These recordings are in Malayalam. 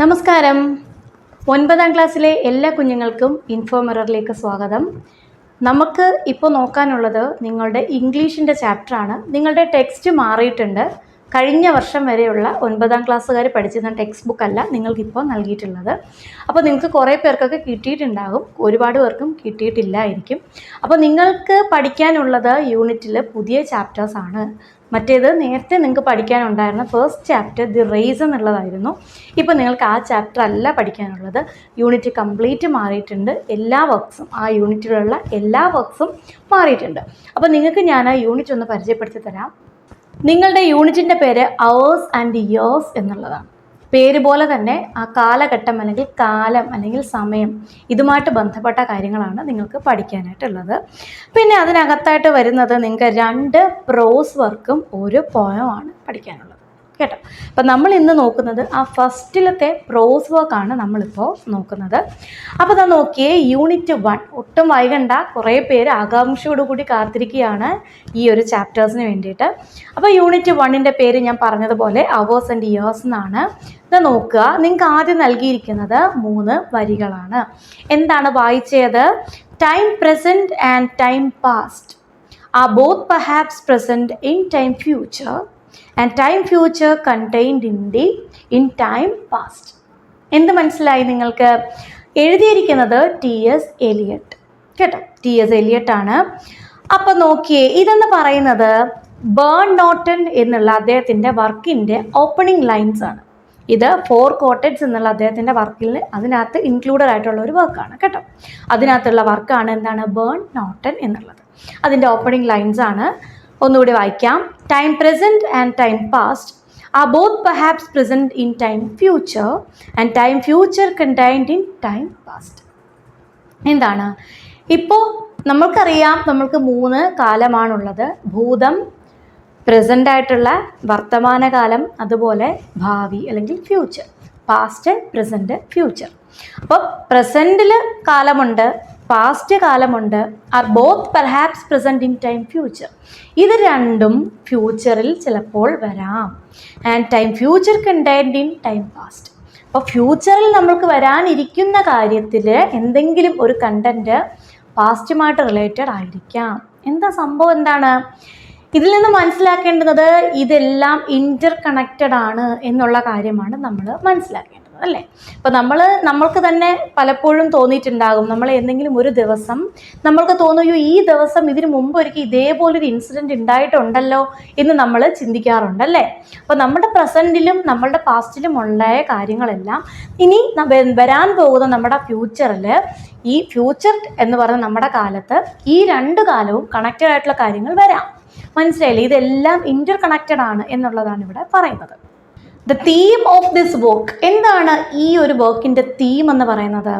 നമസ്കാരം. 9ാം ക്ലാസ്സിലെ എല്ലാ കുഞ്ഞുങ്ങൾക്കും ഇൻഫോമിററിലേക്ക് സ്വാഗതം. നമുക്ക് ഇപ്പോൾ നോക്കാനുള്ളത് നിങ്ങളുടെ ഇംഗ്ലീഷിൻ്റെ ചാപ്റ്ററാണ്. നിങ്ങളുടെ ടെക്സ്റ്റ് മാറിയിട്ടുണ്ട്. കഴിഞ്ഞ വർഷം വരെയുള്ള 9ാം ക്ലാസ്സുകാർ പഠിച്ചിരുന്ന ടെക്സ്റ്റ് ബുക്കല്ല നിങ്ങൾക്കിപ്പോൾ നൽകിയിട്ടുള്ളത്. അപ്പോൾ നിങ്ങൾക്ക് കുറേ പേർക്കൊക്കെ കിട്ടിയിട്ടുണ്ടാകും, ഒരുപാട് പേർക്കും കിട്ടിയിട്ടില്ലായിരിക്കും. അപ്പോൾ നിങ്ങൾക്ക് പഠിക്കാനുള്ളത് യൂണിറ്റിൽ പുതിയ ചാപ്റ്റേഴ്സാണ്. മറ്റേത് നേരത്തെ നിങ്ങൾക്ക് പഠിക്കാനുണ്ടായിരുന്ന ഫസ്റ്റ് ചാപ്റ്റർ ദി റേസ് എന്നുള്ളതായിരുന്നു. ഇപ്പോൾ നിങ്ങൾക്ക് ആ ചാപ്റ്റർ അല്ല പഠിക്കാനുള്ളത്. യൂണിറ്റ് കംപ്ലീറ്റ് മാറിയിട്ടുണ്ട്. എല്ലാ വർക്ക്സും, ആ യൂണിറ്റിലുള്ള എല്ലാ വർക്ക്സും മാറിയിട്ടുണ്ട്. അപ്പോൾ നിങ്ങൾക്ക് ഞാൻ ആ യൂണിറ്റ് ഒന്ന് പരിചയപ്പെടുത്തി തരാം. നിങ്ങളുടെ യൂണിറ്റിൻ്റെ പേര് അവേഴ്സ് ആൻഡ് ഇയേഴ്സ് എന്നുള്ളതാണ്. പേര് പോലെ തന്നെ ആ കാലഘട്ടം അല്ലെങ്കിൽ കാലം അല്ലെങ്കിൽ സമയം ഇതുമായിട്ട് ബന്ധപ്പെട്ട കാര്യങ്ങളാണ് നിങ്ങൾക്ക് പഠിക്കാനായിട്ടുള്ളത്. പിന്നെ അതിനകത്തായിട്ട് വരുന്നത് നിങ്ങൾക്ക് 2 പ്രോസ് വർക്കും 1 പോയമാണ് പഠിക്കാനുള്ളത് കേട്ടോ. അപ്പം നമ്മൾ ഇന്ന് നോക്കുന്നത് ആ ഫസ്റ്റിലത്തെ പ്രോസ് വർക്കാണ് നമ്മളിപ്പോൾ നോക്കുന്നത്. അപ്പോൾ ഇതാ നോക്കിയേ, യൂണിറ്റ് 1 ഒട്ടും വൈകണ്ട. കുറേ പേര് ആകാംക്ഷയോടുകൂടി കാത്തിരിക്കുകയാണ് ഈ ഒരു ചാപ്റ്റേഴ്സിന് വേണ്ടിയിട്ട്. അപ്പോൾ യൂണിറ്റ് 1ൻ്റെ പേര് ഞാൻ പറഞ്ഞതുപോലെ അവേഴ്സ് ആൻഡ് ഇയേഴ്സ് എന്നാണ്. ഇത് നോക്കുക, നിങ്ങൾക്ക് ആദ്യം നൽകിയിരിക്കുന്നത് 3 വരികളാണ്. എന്താണ് വായിച്ചത്? Time present and time past R both perhaps present in time future and time future contained in time past. എന്ത് മനസ്സിലായി നിങ്ങൾക്ക്? എഴുതിയിരിക്കുന്നത് T.S. എലിയട്ട് കേട്ടോ. T.S. എലിയട്ട് ആണ്. അപ്പോൾ നോക്കിയേ, ഇതെന്ന് പറയുന്നത് ബേൺ നോട്ടൺ എന്നുള്ള അദ്ദേഹത്തിൻ്റെ വർക്കിൻ്റെ ഓപ്പണിംഗ് ലൈൻസ് ആണ്. ഇത് 4 കോട്ടേജ് എന്നുള്ള അദ്ദേഹത്തിൻ്റെ വർക്കിൽ അതിനകത്ത് ഇൻക്ലൂഡഡ് ആയിട്ടുള്ള ഒരു വർക്കാണ് കേട്ടോ. അതിനകത്തുള്ള വർക്കാണ് എന്താണ് ബേൺ നോട്ടൺ എന്നുള്ളത്. അതിൻ്റെ ഓപ്പണിംഗ് ലൈൻസ് ആണ്. ഒന്നുകൂടി വായിക്കാം. Time present and time past R both perhaps present in time future and time future contained in time past. എന്താണ്? ഇപ്പോൾ നമ്മൾക്കറിയാം, നമ്മൾക്ക് 3 കാലമാണുള്ളത്. ഭൂതം, പ്രസൻ്റ് ആയിട്ടുള്ള വർത്തമാനകാലം, അതുപോലെ ഭാവി അല്ലെങ്കിൽ ഫ്യൂച്ചർ. Past, present, future. അപ്പോൾ പ്രസൻറ്റിൽ കാലമുണ്ട്, പാസ്റ്റ് കാലമുണ്ട്. Are both perhaps present in time future. ഇത് രണ്ടും ഫ്യൂച്ചറിൽ ചിലപ്പോൾ വരാം. And time future contained in time past. അപ്പോൾ ഫ്യൂച്ചറിൽ നമ്മൾക്ക് വരാനിരിക്കുന്ന കാര്യത്തിൽ എന്തെങ്കിലും ഒരു കണ്ടൻറ്റ് പാസ്റ്റുമായിട്ട് റിലേറ്റഡ് ആയിരിക്കാം. എന്താ സംഭവം? എന്താണ് ഇതിൽ നിന്ന് മനസ്സിലാക്കേണ്ടത്? ഇതെല്ലാം ഇൻ്റർ കണക്റ്റഡ് ആണ് എന്നുള്ള കാര്യമാണ് നമ്മൾ മനസ്സിലാക്കേണ്ടത്, അല്ലേ? അപ്പോൾ നമ്മൾക്ക് തന്നെ പലപ്പോഴും തോന്നിയിട്ടുണ്ടാകും, നമ്മൾ എന്തെങ്കിലും ഒരു ദിവസം നമ്മൾക്ക് തോന്നുകയോ ഈ ദിവസം ഇതിന് മുമ്പ് ഒരിക്കൽ ഇതേപോലൊരു ഇൻസിഡൻറ്റ് ഉണ്ടായിട്ടുണ്ടല്ലോ എന്ന് നമ്മൾ ചിന്തിക്കാറുണ്ടല്ലേ. അപ്പോൾ നമ്മുടെ പ്രസൻറ്റിലും നമ്മളുടെ പാസ്റ്റിലും ഉണ്ടായ കാര്യങ്ങളെല്ലാം ഇനി വരാൻ പോകുന്ന നമ്മുടെ ഫ്യൂച്ചറിൽ, ഈ ഫ്യൂച്ചർ എന്ന് പറയുന്ന നമ്മുടെ കാലത്ത് ഈ 2 കാലവും കണക്റ്റഡ് ആയിട്ടുള്ള കാര്യങ്ങൾ വരാം. മനസ്സിലായില്ലേ? ഇതെല്ലാം ഇൻ്റർ കണക്റ്റഡ് ആണ് എന്നുള്ളതാണ് ഇവിടെ പറയുന്നത്. The theme of this work, എന്താണ് ഈ ഒരു വർക്കിൻ്റെ തീം എന്ന് പറയുന്നത്?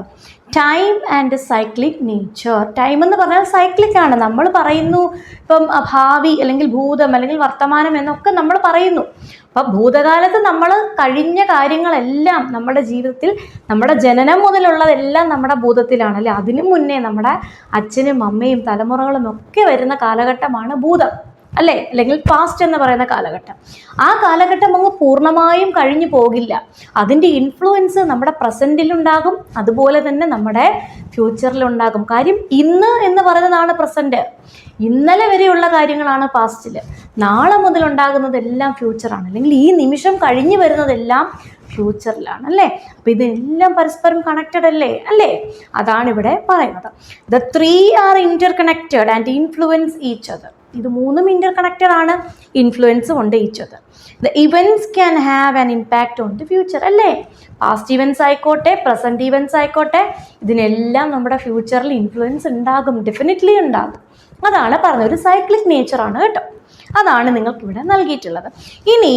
Time and cyclic nature. Time എന്ന് പറഞ്ഞാൽ സൈക്ലിക് ആണ്. നമ്മൾ പറയുന്നു ഇപ്പം ഭാവി അല്ലെങ്കിൽ ഭൂതം അല്ലെങ്കിൽ വർത്തമാനം എന്നൊക്കെ നമ്മൾ പറയുന്നു. അപ്പം ഭൂതകാലത്ത് നമ്മൾ കഴിഞ്ഞ കാര്യങ്ങളെല്ലാം നമ്മുടെ ജീവിതത്തിൽ, നമ്മുടെ ജനനം മുതലുള്ളതെല്ലാം നമ്മുടെ ഭൂതത്തിലാണ്, അല്ലേ? അതിനു മുന്നേ നമ്മുടെ അച്ഛനും അമ്മയും തലമുറകളും ഒക്കെ വരുന്ന കാലഘട്ടമാണ് ഭൂതം, അല്ലേ? അല്ലെങ്കിൽ പാസ്റ്റ് എന്ന് പറയുന്ന കാലഘട്ടം. ആ കാലഘട്ടം അങ്ങ് പൂർണ്ണമായും കഴിഞ്ഞു പോകില്ല. അതിൻ്റെ ഇൻഫ്ലുവൻസ് നമ്മുടെ പ്രസൻറ്റിലുണ്ടാകും, അതുപോലെ തന്നെ നമ്മുടെ ഫ്യൂച്ചറിലുണ്ടാകും. കാര്യം ഇന്ന് എന്ന് പറയുന്നതാണ് പ്രസൻറ്റ്. ഇന്നലെ വരെയുള്ള കാര്യങ്ങളാണ് പാസ്റ്റിൽ. നാളെ മുതലുണ്ടാകുന്നതെല്ലാം ഫ്യൂച്ചറാണ്, അല്ലെങ്കിൽ ഈ നിമിഷം കഴിഞ്ഞു വരുന്നതെല്ലാം ഫ്യൂച്ചറിലാണ്, അല്ലേ? അപ്പോൾ ഇതെല്ലാം പരസ്പരം കണക്റ്റഡ് അല്ലേ? അതാണ് ഇവിടെ പറയുന്നത്. The 3 are interconnected and influence each other. ഇത് 3ഉം ഇൻ്റർ കണക്റ്റഡ് ആണ്, ഇൻഫ്ലുവൻസും ഉണ്ട് each other. The events can have an impact on the future, അല്ലേ? പാസ്റ്റ് ഇവൻറ്റ്സ് ആയിക്കോട്ടെ, പ്രസൻറ്റ് ഇവൻറ്റ്സ് ആയിക്കോട്ടെ, ഇതിനെല്ലാം നമ്മുടെ ഫ്യൂച്ചറിൽ ഇൻഫ്ലുവൻസ് ഉണ്ടാകും, ഡെഫിനറ്റ്ലി ഉണ്ടാകും. അതാണ് പറഞ്ഞത്. ഒരു സൈക്ലിക് നേച്ചറാണ് കേട്ടോ. അതാണ് നിങ്ങൾക്കിവിടെ നൽകിയിട്ടുള്ളത്. ഇനി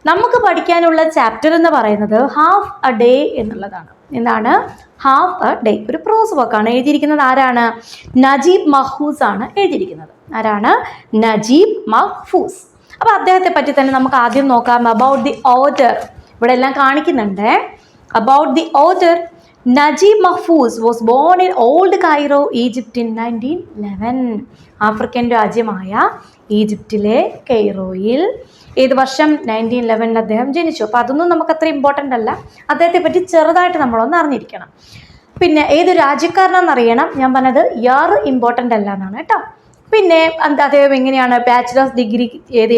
നമുക്ക് പഠിക്കാനുള്ള ചാപ്റ്റർ എന്ന് പറയുന്നത് ഹാഫ് എ ഡേ എന്നുള്ളതാണ്. എന്താണ് ഹാഫ് എ ഡേ? ഒരു പ്രോസ് വർക്കാണ്. എഴുതിയിരിക്കുന്നത് ആരാണ്? നജീബ് മഹ്ഫൂസ് ആണ് എഴുതിയിരിക്കുന്നത്. ആരാണ്? നജീബ് മഹ്ഫൂസ്. അപ്പോൾ അദ്ദേഹത്തെ പറ്റി തന്നെ നമുക്ക് ആദ്യം നോക്കാം. അബൌട്ട് ദി ഓഥർ ഇവിടെ എല്ലാം കാണിക്കുന്നുണ്ട്. About the author, Naguib Mahfouz was born in old Cairo, Egypt in 1911. African രാജ്യമായ ഈജിപ്തിലെ കെയ്റോയിൽ ഏത് വർഷം? 1911 അദ്ദേഹം ജനിച്ചു. അപ്പോൾ അതൊന്നും നമുക്ക് അത്ര ഇമ്പോർട്ടൻ്റ് അല്ല. അദ്ദേഹത്തെ പറ്റി ചെറുതായിട്ട് നമ്മളൊന്ന് അറിഞ്ഞിരിക്കണം. പിന്നെ ഏത് രാജ്യക്കാരനാണെന്നറിയണം. ഞാൻ പറഞ്ഞത് ഇയർ ഇമ്പോർട്ടൻ്റ് അല്ല എന്നാണ് കേട്ടോ. പിന്നെ അദ്ദേഹം എങ്ങനെയാണ് ബാച്ചിലേഴ്സ് ഡിഗ്രി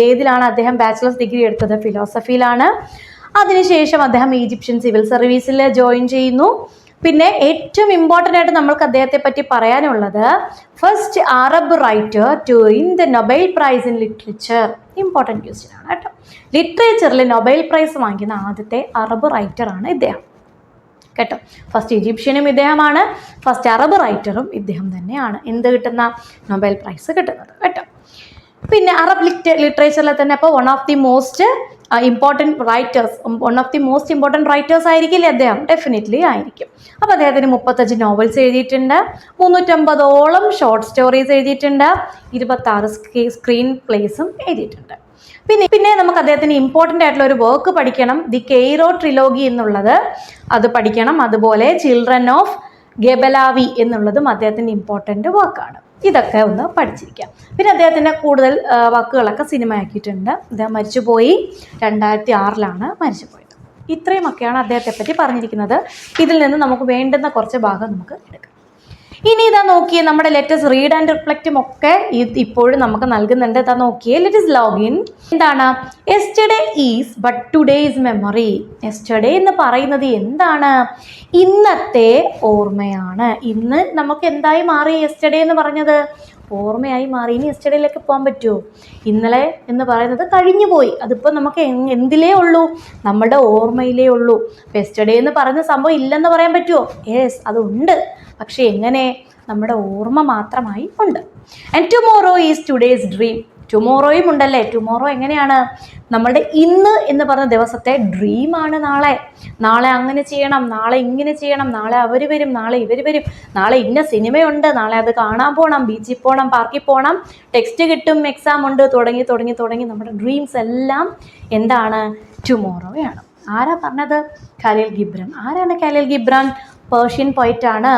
ഏതിലാണ് അദ്ദേഹം ബാച്ചിലേഴ്സ് ഡിഗ്രി എടുത്തത്? ഫിലോസഫിയിലാണ്. അതിനുശേഷം അദ്ദേഹം ഈജിപ്ഷ്യൻ സിവിൽ സർവീസിൽ ജോയിൻ ചെയ്യുന്നു. പിന്നെ ഏറ്റവും ഇമ്പോർട്ടൻ്റ് ആയിട്ട് നമ്മൾക്ക് അദ്ദേഹത്തെ പറ്റി പറയാനുള്ളത് first Arab writer to win the Nobel prize in literature. Important question ആണ് കേട്ടോ. ലിറ്ററേച്ചറിൽ നൊബേൽ പ്രൈസ് വാങ്ങിക്കുന്ന ആദ്യത്തെ അറബ് റൈറ്ററാണ് ഇദ്ദേഹം കേട്ടോ. ഫസ്റ്റ് ഈജിപ്ഷ്യനും ഇദ്ദേഹമാണ്, ഫസ്റ്റ് അറബ് റൈറ്ററും ഇദ്ദേഹം തന്നെയാണ് എന്ത് കിട്ടുന്ന നൊബേൽ പ്രൈസ് കിട്ടുന്നത് കേട്ടോ. പിന്നെ അറബ് ലിറ്ററേച്ചറിൽ തന്നെ അപ്പോൾ one of the most important writers ആയിരിക്കില്ലേ അദ്ദേഹം? ഡെഫിനറ്റ്ലി ആയിരിക്കും. അപ്പോൾ അദ്ദേഹത്തിന് 35 നോവൽസ് എഴുതിയിട്ടുണ്ട്, 350ഓളം ഷോർട്ട് സ്റ്റോറീസ് എഴുതിയിട്ടുണ്ട്, 26 സ്ക്രീൻ പ്ലേസും എഴുതിയിട്ടുണ്ട്. പിന്നെ നമുക്ക് അദ്ദേഹത്തിന് ഇമ്പോർട്ടൻ്റ് ആയിട്ടുള്ള ഒരു വർക്ക് പഠിക്കണം, ദി കെയ്റോ ട്രിലോഗി എന്നുള്ളത്, അത് പഠിക്കണം. അതുപോലെ ചിൽഡ്രൻ ഓഫ് ഗെബലാവി എന്നുള്ളതും അദ്ദേഹത്തിൻ്റെ ഇമ്പോർട്ടൻ്റ് വർക്കാണ്. ഇതൊക്കെ ഒന്ന് പഠിച്ചിരിക്കാം. പിന്നെ അദ്ദേഹത്തിൻ്റെ കൂടുതൽ വർക്കുകളൊക്കെ സിനിമയാക്കിയിട്ടുണ്ട്. അദ്ദേഹം മരിച്ചുപോയി 2006 മരിച്ചുപോയത്. ഇത്രയുമൊക്കെയാണ് അദ്ദേഹത്തെ പറ്റി പറഞ്ഞിരിക്കുന്നത്. ഇതിൽ നിന്ന് നമുക്ക് വേണ്ടുന്ന കുറച്ച് ഭാഗം നമുക്ക് എടുക്കാം. ഇനി ഇതാ നോക്കിയേ, നമ്മുടെ ലെറ്റസ് റീഡ് ആൻഡ് റിഫ്ലക്റ്റും ഒക്കെ ഇപ്പോഴും നമുക്ക് നൽകുന്നുണ്ട്. ഇതാ നോക്കിയേ, ലെറ്റസ് ലോഗിൻ. എന്താണ്? Yesterday is but today's memory. Yesterday എന്ന് പറയുന്നത് എന്താണ്? ഇന്നത്തെ ഓർമ്മയാണ്. ഇന്ന് നമുക്ക് എന്തായി മാറി? യെസ്റ്റർഡേ എന്ന് പറഞ്ഞത് ഓർമ്മയായി മാറി. ഇനി യെസ്റ്റർഡേയിലേക്ക് പോകാൻ പറ്റുമോ? ഇന്നലെ എന്ന് പറയുന്നത് കഴിഞ്ഞു പോയി. അതിപ്പോൾ നമുക്ക് എന്തിലേ ഉള്ളൂ? നമ്മുടെ ഓർമ്മയിലേ ഉള്ളൂ. യെസ്റ്റർഡേ എന്ന് പറയുന്ന സംഭവം ഇല്ലെന്ന് പറയാൻ പറ്റുമോ? യെസ്, അതുണ്ട്. പക്ഷെ എങ്ങനെ? നമ്മുടെ ഓർമ്മ മാത്രമായി ഉണ്ട്. And tomorrow is today's dream. ടുമോറോയും ഉണ്ടല്ലേ. ടുമോറോ എങ്ങനെയാണ്? നമ്മുടെ ഇന്ന് എന്ന് പറഞ്ഞ ദിവസത്തെ ഡ്രീമാണ് നാളെ. നാളെ അങ്ങനെ ചെയ്യണം, നാളെ ഇങ്ങനെ ചെയ്യണം, നാളെ അവർ വരും, നാളെ ഇവർ വരും, നാളെ ഇന്ന സിനിമയുണ്ട്, നാളെ അത് കാണാൻ പോകണം, ബീച്ചിൽ പോകണം, പാർക്കിൽ പോകണം, ടെക്സ്റ്റ് കിട്ടും, എക്സാം ഉണ്ട്, തുടങ്ങി നമ്മുടെ ഡ്രീംസ് എല്ലാം എന്താണ്? ടുമോറോയാണ്. ആരാ പറഞ്ഞത്? ഖലീൽ ഗിബ്രാൻ. ആരാണ് ഖലീൽ ഗിബ്രാൻ? പേർഷ്യൻ പോയിറ്റാണ്.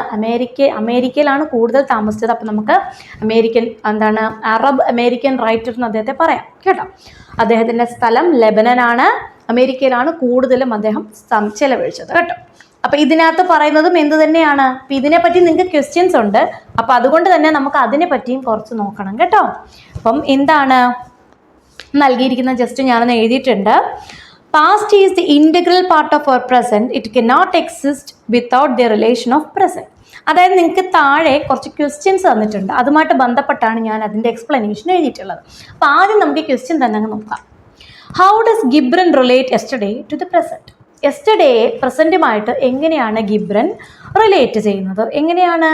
അമേരിക്കയിലാണ് കൂടുതൽ താമസിച്ചത്. അപ്പം നമുക്ക് അറബ് അമേരിക്കൻ റൈറ്റർ എന്ന് അദ്ദേഹത്തെ പറയാം കേട്ടോ. അദ്ദേഹത്തിൻ്റെ സ്ഥലം ലെബനനാണ്. അമേരിക്കയിലാണ് കൂടുതലും അദ്ദേഹം ചെലവഴിച്ചത് കേട്ടോ. അപ്പം ഇതിനകത്ത് പറയുന്നതും എന്ത് തന്നെയാണ്? അപ്പം ഇതിനെപ്പറ്റി നിങ്ങൾക്ക് ക്വസ്റ്റ്യൻസ് ഉണ്ട്. അപ്പം അതുകൊണ്ട് തന്നെ നമുക്ക് അതിനെ പറ്റിയും കുറച്ച് നോക്കണം കേട്ടോ. അപ്പം എന്താണ് നൽകിയിരിക്കുന്ന ജസ്റ്റ് ഞാനൊന്ന് എഴുതിയിട്ടുണ്ട്. Past is the integral part of our present. It cannot exist without the relation of present. അതായത് നിങ്ങൾക്ക് താഴെ കുറച്ച് ക്വസ്റ്റ്യൻസ് തന്നിട്ടുണ്ട്. അതുമായിട്ട് ബന്ധപ്പെട്ടാണ് ഞാൻ അതിൻ്റെ എക്സ്പ്ലനേഷൻ എഴുതിയിട്ടുള്ളത്. അപ്പോൾ ആദ്യം നമുക്ക് ക്വസ്റ്റ്യൻ തന്നെ അങ്ങ് നോക്കാം. How does Gibran relate yesterday to the present? യെസ്റ്റർഡേയെ പ്രസൻറ്റുമായിട്ട് എങ്ങനെയാണ് ഗിബ്രൻ റിലേറ്റ് ചെയ്യുന്നത്? എങ്ങനെയാണ്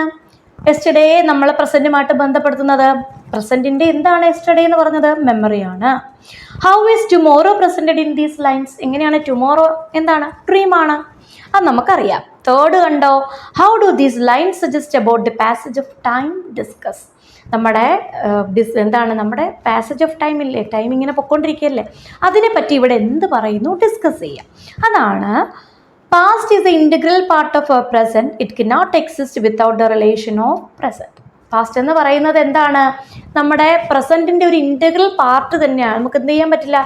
യെസ്റ്റർഡേ നമ്മൾ പ്രസൻറ്റുമായിട്ട് ബന്ധപ്പെടുത്തുന്നത്? പ്രസൻറ്റിൻ്റെ എന്താണ് യെസ്റ്റർഡേ എന്ന് പറഞ്ഞത്? മെമ്മറിയാണ്. How is tomorrow presented in these lines? എങ്ങനെയാണ് ടുമോറോ? എന്താണ്? ഡ്രീമാണ്. അത് നമുക്കറിയാം. തേർഡ് കണ്ടോ? How do these lines suggest about the passage of time discuss? നമ്മുടെ നമ്മുടെ പാസേജ് ഓഫ് ടൈം ഇല്ലേ, ടൈം ഇങ്ങനെ പൊയ്ക്കൊണ്ടിരിക്കുകയല്ലേ, അതിനെപ്പറ്റി ഇവിടെ എന്ത് പറയുന്നു? ഡിസ്കസ് ചെയ്യാം. അതാണ് past is the integral part of our present. It cannot exist without the relation of present. Past എന്ന് പറയുന്നത് എന്താണ്? നമ്മുടെ പ്രസൻറ്റിൻ്റെ ഒരു ഇൻറ്റഗ്രൽ പാർട്ട് തന്നെയാണ്. നമുക്ക് എന്ത് ചെയ്യാൻ പറ്റില്ല?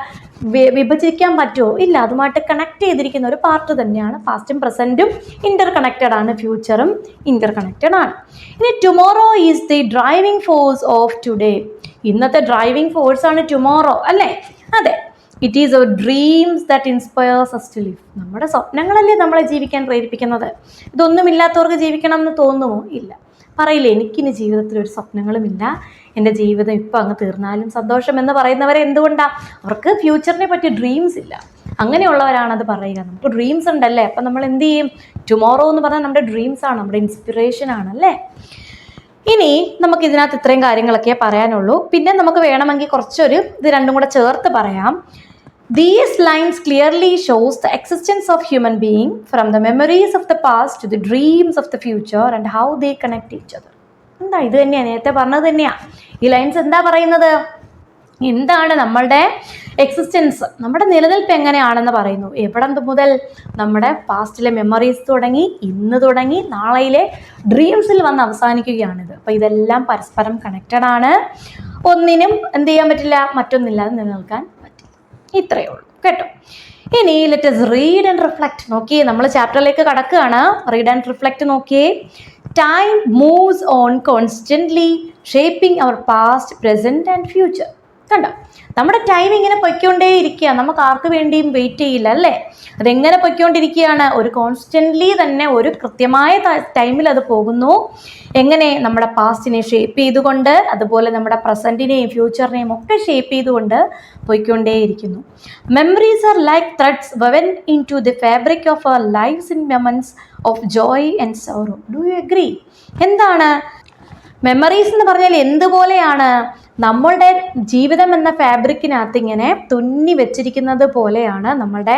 വിഭജിക്കാൻ പറ്റുമോ? ഇല്ല. അതുമായിട്ട് കണക്ട് ചെയ്തിരിക്കുന്ന ഒരു പാർട്ട് തന്നെയാണ്. പാസ്റ്റും പ്രസൻറ്റും ഇൻ്റർ കണക്റ്റഡ് ആണ്, ഫ്യൂച്ചറും ഇൻ്റർ കണക്റ്റഡ് ആണ്. ഇനി tomorrow is the driving force of today. ഇന്നത്തെ ഡ്രൈവിംഗ് ഫോഴ്സാണ് ടുമോറോ അല്ലേ? അതെ. It is our dreams that inspires us to live. നമ്മുടെ സ്വപ്നങ്ങളല്ലേ നമ്മളെ ജീവിക്കാൻ പ്രേരിപ്പിക്കുന്നത്. ഇതൊന്നുമില്ലാത്തവർക്ക് ജീവിക്കണം എന്ന് തോന്നുമോ? ഇല്ല. പറയില്ലേ, എനിക്കിനി ജീവിതത്തിൽ ഒരു സ്വപ്നങ്ങളുമില്ല, എൻ്റെ ജീവിതം ഇപ്പം അങ്ങ് തീർന്നാലും സന്തോഷം എന്ന് പറയുന്നവരെ എന്തുകൊണ്ടാണ്? അവർക്ക് ഫ്യൂച്ചറിനെ പറ്റി ഡ്രീംസ് ഇല്ല. അങ്ങനെയുള്ളവരാണത് പറയുക. നമുക്ക് ഡ്രീംസ് ഉണ്ടല്ലേ, അപ്പം നമ്മൾ എന്ത് ചെയ്യും? ടുമോറോ എന്ന് പറഞ്ഞാൽ നമ്മുടെ ഡ്രീംസാണ്, നമ്മുടെ ഇൻസ്പിറേഷൻ ആണല്ലേ. ഇനി നമുക്ക് ഇതിനകത്ത് ഇത്രയും കാര്യങ്ങളൊക്കെ പറയാനുള്ളൂ. പിന്നെ നമുക്ക് വേണമെങ്കിൽ ഇത് രണ്ടും കൂടെ ചേർത്ത് പറയാം. These lines clearly shows the existence of human being from the memories of the past to the dreams of the future and how they connect each other. എന്താ ഇത് തന്നെയാണ് നേരത്തെ പറഞ്ഞത് തന്നെയാണ്. ഈ ലൈൻസ് എന്താ പറയുന്നത്? എന്താണ് നമ്മളുടെ എക്സിസ്റ്റൻസ്, നമ്മുടെ നിലനിൽപ്പ് എങ്ങനെയാണെന്ന് പറയുന്നു. എവിടെ മുതൽ? നമ്മുടെ പാസ്റ്റിലെ മെമ്മറീസ് തുടങ്ങി, ഇന്ന് തുടങ്ങി, നാളെയിലെ ഡ്രീംസിൽ വന്ന് അവസാനിക്കുകയാണിത്. അപ്പോൾ ഇതെല്ലാം പരസ്പരം കണക്റ്റഡ് ആണ്. ഒന്നിനും എന്ത് ചെയ്യാൻ പറ്റില്ല, മറ്റൊന്നില്ലാതെ നിലനിൽക്കാൻ പറ്റില്ല. ഇത്രയേ ഉള്ളൂ കേട്ടോ. ഇനി let us read and reflect. നോക്കിയേ, നമ്മൾ ചാപ്റ്ററിലേക്ക് കടക്കുകയാണ്. റീഡ് ആൻഡ് റിഫ്ലക്റ്റ് നോക്കിയേ. Time moves on constantly shaping our past, present and future. കണ്ടോ, നമ്മുടെ ടൈം ഇങ്ങനെ പൊയ്ക്കൊണ്ടേ ഇരിക്കുക, നമുക്ക് ആർക്ക് വേണ്ടിയും വെയിറ്റ് ചെയ്യില്ല അല്ലേ. അതെങ്ങനെ പൊയ്ക്കൊണ്ടിരിക്കുകയാണ്? ഒരു കോൺസ്റ്റന്റ്ലി തന്നെ ഒരു കൃത്യമായ ടൈമിൽ അത് പോകുന്നു. എങ്ങനെ? നമ്മുടെ പാസ്റ്റിനെ ഷേപ്പ് ചെയ്തുകൊണ്ട്, അതുപോലെ നമ്മുടെ പ്രസന്റിനെയും ഫ്യൂച്ചറിനെയും ഒക്കെ ഷേപ്പ് ചെയ്തുകൊണ്ട് പോയിക്കൊണ്ടേയിരിക്കുന്നു. Memories are like threads woven into the fabric of our lives in moments of joy and sorrow. Do you agree? എന്താണ് മെമ്മറീസ് എന്ന് പറഞ്ഞാൽ? എന്തുപോലെയാണ്? നമ്മളുടെ ജീവിതം എന്ന ഫാബ്രിക്കിനകത്ത് ഇങ്ങനെ തുന്നി വെച്ചിരിക്കുന്നത് പോലെയാണ് നമ്മളുടെ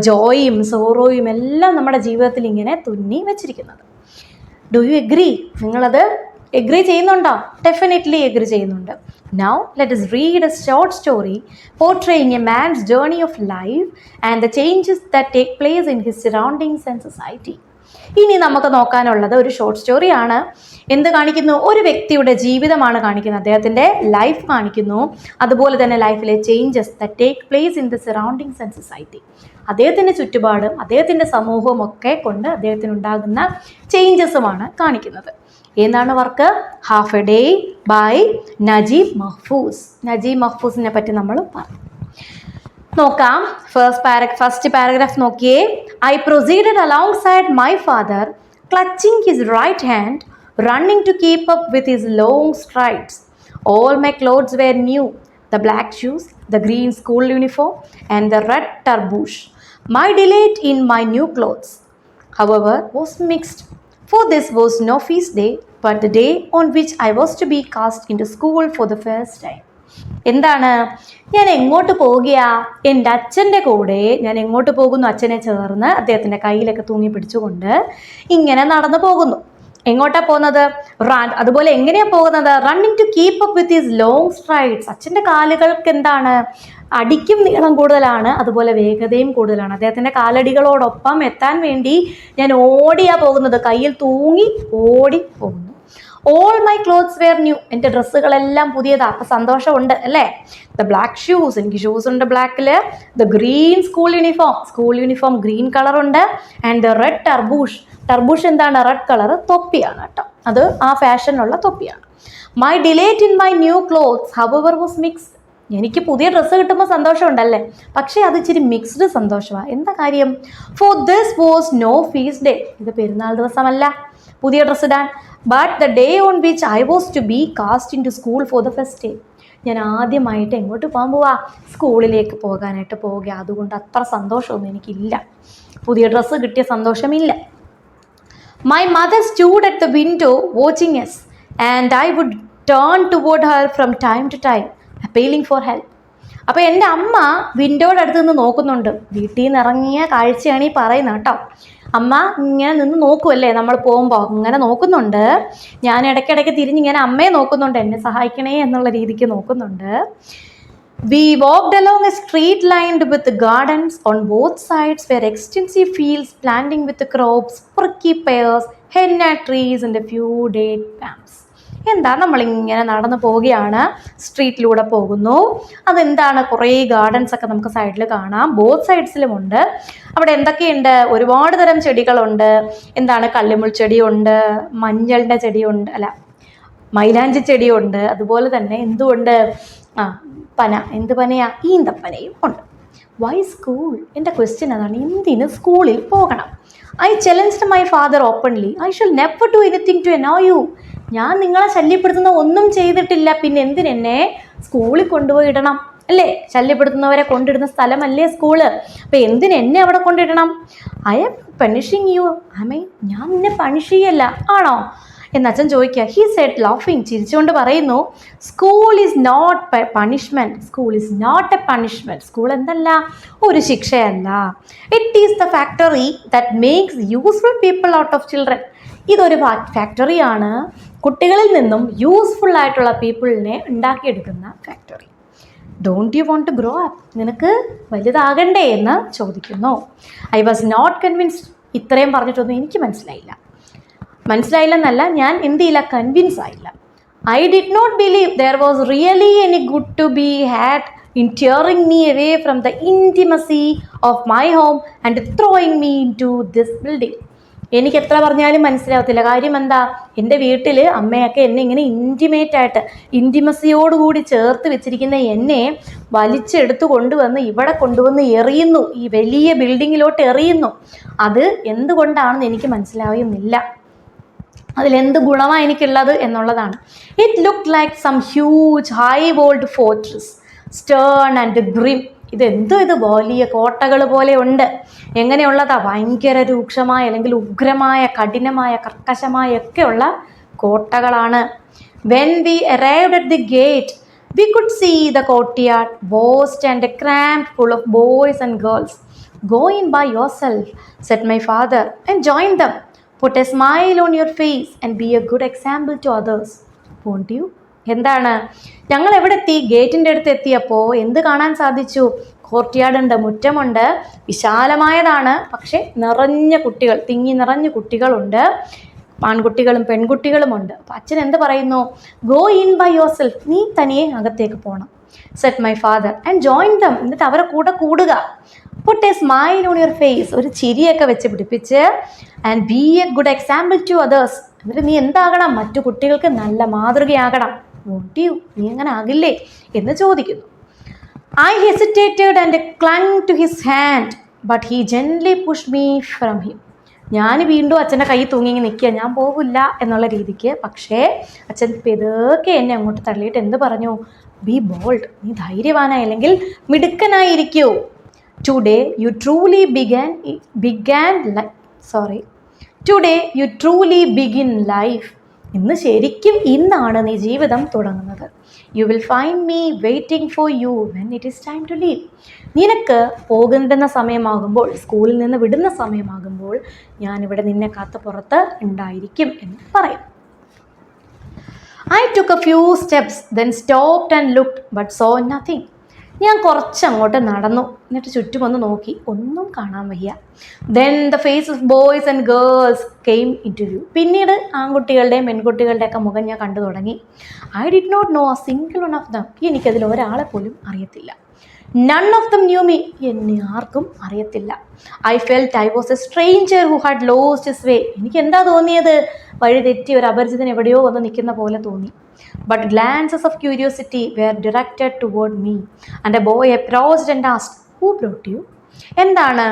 ജോയും സോറോയും എല്ലാം നമ്മുടെ ജീവിതത്തിൽ ഇങ്ങനെ തുന്നി വെച്ചിരിക്കുന്നത്. Do you agree? നിങ്ങളത് എഗ്രി ചെയ്യുന്നുണ്ടോ? ഡെഫിനറ്റ്ലി എഗ്രി ചെയ്യുന്നുണ്ട്. Now let us read a short story portraying a man's journey of life and the changes that take place in his surroundings and society. ഇനി നമുക്ക് നോക്കാനുള്ളത് ഒരു ഷോർട്ട് സ്റ്റോറിയാണ്. എന്ത് കാണിക്കുന്നു? ഒരു വ്യക്തിയുടെ ജീവിതമാണ് കാണിക്കുന്നത്, അദ്ദേഹത്തിൻ്റെ ലൈഫ് കാണിക്കുന്നു. അതുപോലെ തന്നെ ലൈഫിലെ changes that take place in the surroundings and society. അദ്ദേഹത്തിൻ്റെ ചുറ്റുപാടും അദ്ദേഹത്തിൻ്റെ സമൂഹവും ഒക്കെ കൊണ്ട് അദ്ദേഹത്തിനുണ്ടാകുന്ന ചേഞ്ചസുമാണ് കാണിക്കുന്നത്. ഏതാണ് work? Half a day by Naguib Mahfouz. Naguib മഹ്ഫൂസിനെ പറ്റി നമ്മൾ പറഞ്ഞു. നോക്കാം. ഫസ്റ്റ് പാരഗ്രാഫ് നോക്കിയേ. I proceeded alongside my father, clutching his right hand, running to keep up with his long strides. All my clothes were new, the black shoes, the green school uniform, and the red tarbouche. My delight in my new clothes, however, was mixed, for this was no feast day, but the day on which I was to be cast into school for the first time. എന്താണ്? ഞാൻ എങ്ങോട്ട് പോകുകയാ? എൻ്റെ അച്ഛൻ്റെ കൂടെ ഞാൻ എങ്ങോട്ട് പോകുന്നു? അച്ഛനെ ചേർന്ന് അദ്ദേഹത്തിൻ്റെ കയ്യിലൊക്കെ തൂങ്ങി പിടിച്ചുകൊണ്ട് ഇങ്ങനെ നടന്നു പോകുന്നു. എങ്ങോട്ടാ പോകുന്നത്? അതുപോലെ എങ്ങനെയാ പോകുന്നത്? Running to keep up with his long strides. അച്ഛൻ്റെ കാലുകൾക്ക് എന്താണ്? അടിക്കും നീളം കൂടുതലാണ്, അതുപോലെ വേഗതയും കൂടുതലാണ്. അദ്ദേഹത്തിൻ്റെ കാലടികളോടൊപ്പം എത്താൻ വേണ്ടി ഞാൻ ഓടിയാ പോകുന്നത്, കയ്യിൽ തൂങ്ങി ഓടി പോകുന്നു. All my clothes were new. എൻ്റെ ഡ്രസ്സുകളെല്ലാം പുതിയതാ. അപ്പം സന്തോഷമുണ്ട് അല്ലേ? ദ ബ്ലാക്ക് ഷൂസ്, എനിക്ക് ഷൂസ് ഉണ്ട് ബ്ലാക്കിൽ. The green school uniform green കളറുണ്ട്. ആൻഡ് ദ റെഡ് ടർബൂഷ് എന്താണ്? റെഡ് കളർ തൊപ്പിയാണ് കേട്ടോ. അത് ആ ഫാഷനുള്ള തൊപ്പിയാണ്. My delight in my new clothes however was mixed. എനിക്ക് പുതിയ ഡ്രസ്സ് കിട്ടുമ്പോൾ സന്തോഷമുണ്ടല്ലേ, പക്ഷേ അത് ഇച്ചിരി മിക്സ്ഡ് സന്തോഷമാണ്. എന്താ കാര്യം? For this was no feast day. ഇത് പെരുന്നാൾ ദിവസമല്ല പുതിയ ഡ്രസ്സ് ഇടാൻ. But the day on which I was to be cast into school for the first day. ഞാൻ ആദ്യമായിട്ട് എങ്ങോട്ട് പോകാൻ പോവാ? സ്കൂളിലേക്ക് പോകാനായിട്ട് പോവുക. അതുകൊണ്ട് അത്ര സന്തോഷമൊന്നും എനിക്കില്ല, പുതിയ ഡ്രസ്സ് കിട്ടിയ സന്തോഷമില്ല. My mother stood at the window watching us and I would turn toward her from time to time appealing for help. അപ്പോൾ എൻ്റെ അമ്മ വിൻഡോയുടെ അടുത്ത് നിന്ന് നോക്കുന്നുണ്ട്. വീട്ടിൽ നിന്ന് ഇറങ്ങിയ കാഴ്ചയാണ് ഈ പറയുന്നത് കേട്ടോ. അമ്മ ഇങ്ങനെ നിന്ന് നോക്കുമല്ലേ, നമ്മൾ പോകുമ്പോൾ ഇങ്ങനെ നോക്കുന്നുണ്ട്. ഞാൻ ഇടയ്ക്കിടയ്ക്ക് തിരിഞ്ഞിങ്ങനെ അമ്മയെ നോക്കുന്നുണ്ട്, എന്നെ സഹായിക്കണേ എന്നുള്ള രീതിക്ക് നോക്കുന്നുണ്ട്. We walked along a street lined with gardens on both sides were extensive fields planting with crops, prickly pears, henna trees and a few date palms. എന്താ, നമ്മളിങ്ങനെ നടന്നു പോവുകയാണ്, സ്ട്രീറ്റിലൂടെ പോകുന്നു. അതെന്താണ്? കുറേ ഗാർഡൻസ് ഒക്കെ നമുക്ക് സൈഡിൽ കാണാം, ബോത്ത് സൈഡ്സിലുമുണ്ട്. അവിടെ എന്തൊക്കെയുണ്ട്? ഒരുപാട് തരം ചെടികളുണ്ട്. എന്താണ്? കള്ളിമുൾ ചെടിയുണ്ട്, മഞ്ഞളുടെ ചെടിയുണ്ട്, മൈലാഞ്ചി ചെടിയുണ്ട്. അതുപോലെ തന്നെ എന്തുകൊണ്ട്? എന്ത് പനയാ? ഈന്തപ്പനയും ഉണ്ട്. Y school? എൻ്റെ ക്വസ്റ്റ്യൻ അതാണ്, എന്തിന് സ്കൂളിൽ പോകണം? I challenged my father openly. I shall never do anything to annoy you. ഞാൻ നിങ്ങളെ ശല്യപ്പെടുത്തുന്ന ഒന്നും ചെയ്തിട്ടില്ല, പിന്നെ എന്തിനെന്നെ സ്കൂളിൽ കൊണ്ടുപോയി ഇടണം അല്ലേ? ശല്യപ്പെടുത്തുന്നവരെ കൊണ്ടിടുന്ന സ്ഥലമല്ലേ സ്കൂള്, അപ്പം എന്തിനെന്നെ അവിടെ കൊണ്ടിടണം? I am punishing you. ഞാൻ നിന്നെ പണിഷ് ചെയ്യല്ല ആണോ എന്ന് അച്ഛൻ ചോദിക്കുക. ഹി സെഡ് ലൗഫിങ്, ചിരിച്ചുകൊണ്ട് പറയുന്നു, school is not punishment. School is not a punishment. School എന്തല്ല? ഒരു ശിക്ഷയല്ല. It is the factory that makes useful people out of children. ഇതൊരു ഫാക്ടറിയാണ്, കുട്ടികളിൽ നിന്നും യൂസ്ഫുൾ ആയിട്ടുള്ള പീപ്പിളിനെ ഉണ്ടാക്കിയെടുക്കുന്ന factory. Don't you want to grow up? നിനക്ക് വലുതാകണ്ടേ എന്ന് ചോദിക്കുന്നു. I was not convinced. ഇത്രയും പറഞ്ഞിട്ടൊന്നും എനിക്ക് മനസ്സിലായില്ലെന്നല്ല, ഞാൻ എന്ത് ചെയ്യില്ല, കൺവിൻസ് ആയില്ല. I did not believe there was really any good to B had in tearing me away from the intimacy of my home and throwing me into this building. എനിക്ക് എത്ര പറഞ്ഞാലും മനസ്സിലാവത്തില്ല. കാര്യം എന്താ, എൻ്റെ വീട്ടിൽ അമ്മയൊക്കെ എന്നെ ഇങ്ങനെ ഇൻറ്റിമേറ്റായിട്ട് ഇൻറ്റിമസിയോടുകൂടി ചേർത്ത് വെച്ചിരിക്കുന്ന എന്നെ വലിച്ചെടുത്ത് കൊണ്ടുവന്ന് ഇവിടെ കൊണ്ടുവന്ന് എറിയുന്നു, ഈ വലിയ ബിൽഡിങ്ങിലോട്ട് എറിയുന്നു. അത് എന്തുകൊണ്ടാണെന്ന് എനിക്ക് മനസ്സിലാവുന്നില്ല. അതിലെന്ത് ഗുണമാണ് എനിക്കുള്ളത് എന്നുള്ളതാണ്. It look like some huge high walled fortress stern and grim. ഇതെന്തോ ഇത് വലിയ കോട്ടകൾ പോലെ ഉണ്ട്. എങ്ങനെയുള്ളതാ? ഭയങ്കര രൂക്ഷമായ അല്ലെങ്കിൽ ഉഗ്രമായ കഠിനമായ കർക്കശമായ ഒക്കെയുള്ള കോട്ടകളാണ്. When we arrived at the gate we could see the courtyard vast and cramped full of boys and girls. Go in by yourself, said my father, and join them. Put a smile on your face and be a good example to others. Won't you? എന്താണ്, ഞങ്ങൾ എവിടെ എത്തി? ഗേറ്റിൻ്റെ അടുത്ത് എത്തിയപ്പോൾ എന്ത് കാണാൻ സാധിച്ചു? കോർട്ട്യാർഡുണ്ട്, മുറ്റമുണ്ട്, വിശാലമായതാണ്. പക്ഷേ നിറഞ്ഞ കുട്ടികൾ, തിങ്ങി നിറഞ്ഞ കുട്ടികളുണ്ട്, ആൺകുട്ടികളും പെൺകുട്ടികളുമുണ്ട്. അപ്പം അച്ഛൻ എന്ത് പറയുന്നു? Go in by yourself, നീ തനിയെ അകത്തേക്ക് പോകണം. Said my father and join them, എന്നിട്ട് അവരെ കൂടെ കൂടുക. Put a smile on your face, ഒരു ചിരിയൊക്കെ വെച്ച് പിടിപ്പിച്ച്, and be a good example to others, എന്നിട്ട് നീ എന്താകണം? മറ്റു കുട്ടികൾക്ക് നല്ല മാതൃകയാകണം. Won't U? നീ അങ്ങനെ ആകില്ലേ എന്ന് ചോദിക്കുന്നു. I hesitated and clung to his hand, but he gently pushed me from him. ഞാൻ വീണ്ടും അച്ഛൻ്റെ കൈ തൂങ്ങി നിൽക്കുക, ഞാൻ പോകില്ല എന്നുള്ള രീതിക്ക്. പക്ഷേ അച്ഛൻ പെതുക്കെ എന്നെ അങ്ങോട്ട് തള്ളിയിട്ട് എന്ത് പറഞ്ഞു? ബി ബോൾഡ്, നീ ധൈര്യവാനായി അല്ലെങ്കിൽ മിടുക്കനായിരിക്കൂ. Today you truly begin life. ഇന്ന് ശരിക്കും ഇന്നാണ് നീ ജീവിതം തുടങ്ങുന്നത്. You will find me waiting for you when it is time to leave. നിനക്ക് പോകുന്ന സമയമാകുമ്പോൾ, സ്കൂളിൽ നിന്ന് വിടുന്ന സമയമാകുമ്പോൾ ഞാനിവിടെ നിന്നെ കാത്ത് പുറത്ത് ഉണ്ടായിരിക്കും എന്ന് പറയും. I took a few steps, then stopped and looked, but saw nothing. ഞാൻ കുറച്ചങ്ങോട്ട് നടന്നു, എന്നിട്ട് ചുറ്റുമൊന്ന് നോക്കി, ഒന്നും കാണാൻ വയ്യ. Then the face of boys and girls came into view. പിന്നീട് ആൺകുട്ടികളുടെയും പെൺകുട്ടികളുടെയൊക്കെ മുഖം ഞാൻ കണ്ടു തുടങ്ങി. I did not know a single one of them. എനിക്കതിൽ ഒരാളെ പോലും അറിയത്തില്ല. None of them knew me. എന്നെ ആർക്കും അറിയത്തില്ല. I felt I was a stranger who had lost his way. എനിക്ക് എന്താ തോന്നിയത്? വഴി തെറ്റി ഒരു അപരിചിതൻ എവിടെയോ വന്ന് നിൽക്കുന്ന പോലെ തോന്നി. But glances of curiosity were directed toward me, and a boy approached and asked, "Who brought you?" എന്താണ്?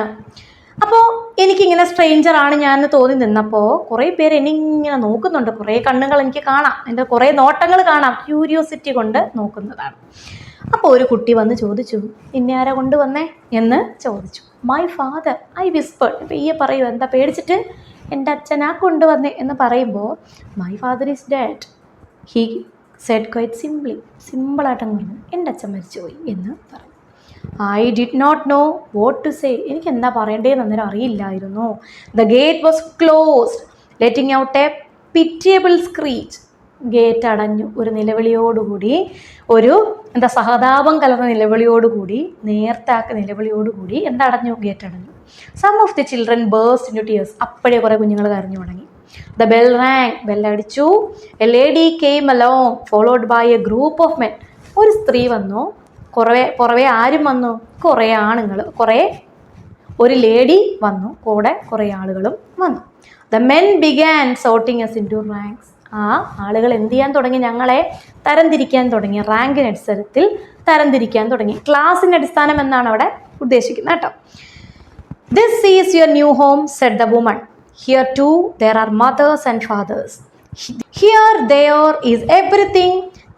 അപ്പോൾ എനിക്കിങ്ങനെ സ്ട്രേഞ്ചർ ആണ് ഞാൻ എന്ന് തോന്നി നിന്നപ്പോൾ കുറേ പേര് എന്നെ ഇങ്ങനെ നോക്കുന്നുണ്ട്. കുറേ കണ്ണുകൾ എനിക്ക് കാണാം, എൻ്റെ കുറേ നോട്ടങ്ങൾ കാണാം, ക്യൂരിയോസിറ്റി കൊണ്ട് നോക്കുന്നതാണ്. അപ്പോൾ ഒരു കുട്ടി വന്ന് ചോദിച്ചു, നിന്നെ ആരാ കൊണ്ടുവന്നേ എന്ന് ചോദിച്ചു. My father, I whispered. അപ്പോൾ ഈ പറയൂ, എന്താ പേടിച്ചിട്ട്? എൻ്റെ അച്ഛനാ കൊണ്ടുവന്നേ എന്ന് പറയുമ്പോൾ, my father is dead. He said quite സിമ്പിളായിട്ടങ്ങ് പറഞ്ഞു, എൻ്റെ അച്ഛൻ മരിച്ചുപോയി എന്ന് പറഞ്ഞു. I did not know what to say. എനിക്ക് എന്താ പറയേണ്ടതെന്ന് അന്നേരം അറിയില്ലായിരുന്നു. The gate was closed, letting out a pitiable screech. Gate അടഞ്ഞു. ഒരു നിലവിളിയോടുകൂടി, ഒരു സഹതാപം കലർന്ന നിലവിളിയോടുകൂടി, നേർത്താക്ക നിലവിളിയോടുകൂടി എന്തടഞ്ഞു? ഗേറ്റ് അടഞ്ഞു. Some of the children burst into tears. അപ്പോഴേ കുറേ കുഞ്ഞുങ്ങൾ കരഞ്ഞു തുടങ്ങി. The bell rang. ബെല്ലടിച്ചു. A lady came along followed by a group of men. ഒരു സ്ത്രീ വന്നു. കുറേ ആരും വന്നു? കുറേ ആണുങ്ങൾ. ഒരു ലേഡി വന്നു, കൂടെ കുറേ ആളുകളും വന്നു. The men began sorting us into ranks. ആ ആളുകൾ എന്ത് ചെയ്യാൻ തുടങ്ങി? ഞങ്ങളെ തരംതിരിക്കാൻ തുടങ്ങി. റാങ്കിനനുസരത്തിൽ തരംതിരിക്കാൻ തുടങ്ങി. ക്ലാസിൻ്റെ അടിസ്ഥാനം എന്നാണ് അവിടെ ഉദ്ദേശിക്കുന്നത് കേട്ടോ. This is your new home, said the woman. Here too there are mothers and fathers. Here there is everything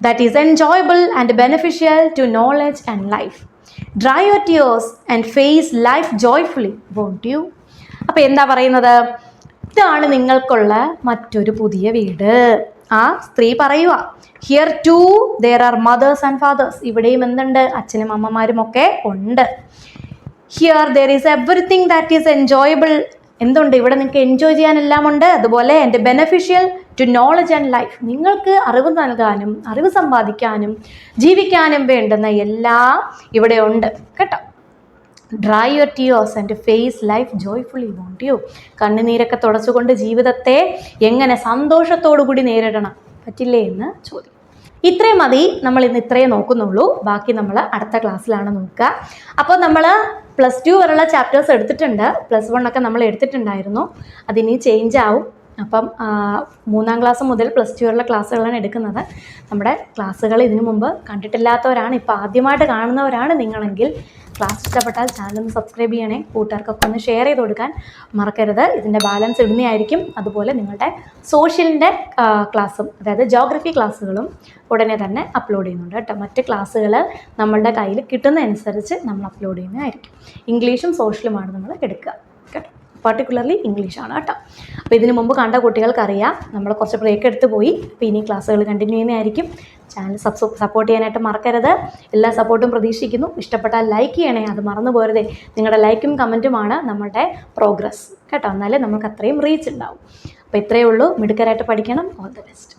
that is enjoyable and beneficial to knowledge and life. Dry your tears and face life joyfully, won't you? അപ്പോൾ എന്താ പറയുന്നത്? ഇതാണ് നിങ്ങൾക്കുള്ള മറ്റൊരു പുതിയ വീട്. ആ സ്ത്രീ പറയുക, here too there are mothers and fathers. ഇവിടെയും എന്തുണ്ട്? അച്ഛനും അമ്മമാരും ഒക്കെ ഉണ്ട്. Here there is everything that is enjoyable. എന്തുണ്ട്? ഇവിടെ നിങ്ങൾക്ക് എൻജോയ് ചെയ്യാനെല്ലാം ഉണ്ട്. അതുപോലെ എൻ്റെ beneficial to knowledge and life. നിങ്ങൾക്ക് അറിവ് നൽകാനും അറിവ് സമ്പാദിക്കാനും ജീവിക്കാനും വേണ്ടുന്ന എല്ലാം ഇവിടെ ഉണ്ട് കേട്ടോ. Dry your tears and face life joyfully, won't you? കണ്ണുനീരൊക്കെ തുടച്ചുകൊണ്ട് ജീവിതത്തെ എങ്ങനെ സന്തോഷത്തോടു കൂടി നേരിടണം പറ്റില്ലേ എന്ന് ചോദിക്കും. ഇത്രയും മതി. നമ്മൾ ഇന്ന് ഇത്രയും നോക്കുന്നുള്ളൂ. ബാക്കി നമ്മൾ അടുത്ത ക്ലാസ്സിലാണ് നോക്കുക. അപ്പോൾ നമ്മൾ +2 വരെയുള്ള ചാപ്റ്റേഴ്സ് എടുത്തിട്ടുണ്ട്. +1 ഒക്കെ നമ്മൾ എടുത്തിട്ടുണ്ടായിരുന്നു. അതിനി ചേഞ്ച് ആവും. അപ്പം 3ാം ക്ലാസ് മുതൽ +2 വരെയുള്ള ക്ലാസ്സുകളാണ് എടുക്കുന്നത്. നമ്മുടെ ക്ലാസ്സുകൾ ഇതിനു മുമ്പ് കണ്ടിട്ടില്ലാത്തവരാണ്, ഇപ്പോൾ ആദ്യമായിട്ട് കാണുന്നവരാണ് നിങ്ങളെങ്കിൽ ക്ലാസ് ഇഷ്ടപ്പെട്ടാൽ ചാനൽ ഒന്ന് സബ്സ്ക്രൈബ് ചെയ്യണേ. കൂട്ടുകാർക്കൊക്കെ ഒന്ന് ഷെയർ ചെയ്ത് കൊടുക്കാൻ മറക്കരുത്. ഇതിൻ്റെ ബാലൻസ് ഇടുന്നതായിരിക്കും. അതുപോലെ നിങ്ങളുടെ സോഷ്യലിൻ്റെ ക്ലാസ്സും, അതായത് ജോഗ്രഫി ക്ലാസ്സുകളും ഉടനെ തന്നെ അപ്ലോഡ് ചെയ്യുന്നുണ്ട് കേട്ടോ. മറ്റ് ക്ലാസ്സുകൾ നമ്മളുടെ കയ്യിൽ കിട്ടുന്നതനുസരിച്ച് നമ്മൾ അപ്ലോഡ് ചെയ്യുന്നതായിരിക്കും. ഇംഗ്ലീഷും സോഷ്യലുമാണ് നമ്മൾ എടുക്കുക കേട്ടോ. പർട്ടിക്കുലർലി ഇംഗ്ലീഷാണ് കേട്ടോ. അപ്പോൾ ഇതിനു മുമ്പ് കണ്ട കുട്ടികൾക്കറിയാം, നമ്മൾ കുറച്ച് ബ്രേക്ക് എടുത്ത് പോയി. അപ്പോൾ ഇനി ക്ലാസ്സുകൾ കണ്ടിന്യൂ ചെയ്യുന്നതായിരിക്കും. ചാനൽ സപ്പോർട്ട് ചെയ്യാനായിട്ട് മറക്കരുത്. എല്ലാ സപ്പോർട്ടും പ്രതീക്ഷിക്കുന്നു. ഇഷ്ടപ്പെട്ടാൽ ലൈക്ക് ചെയ്യണേ, അത് മറന്നു പോരുതേ. നിങ്ങളുടെ ലൈക്കും കമൻറ്റുമാണ് നമ്മുടെ പ്രോഗ്രസ് കേട്ടോ. എന്നാലേ നമുക്ക് അത്രയും റീച്ച് ഉണ്ടാവും. അപ്പോൾ ഇത്രയേ ഉള്ളൂ. മിടുക്കരായിട്ട് പഠിക്കണം. All the best.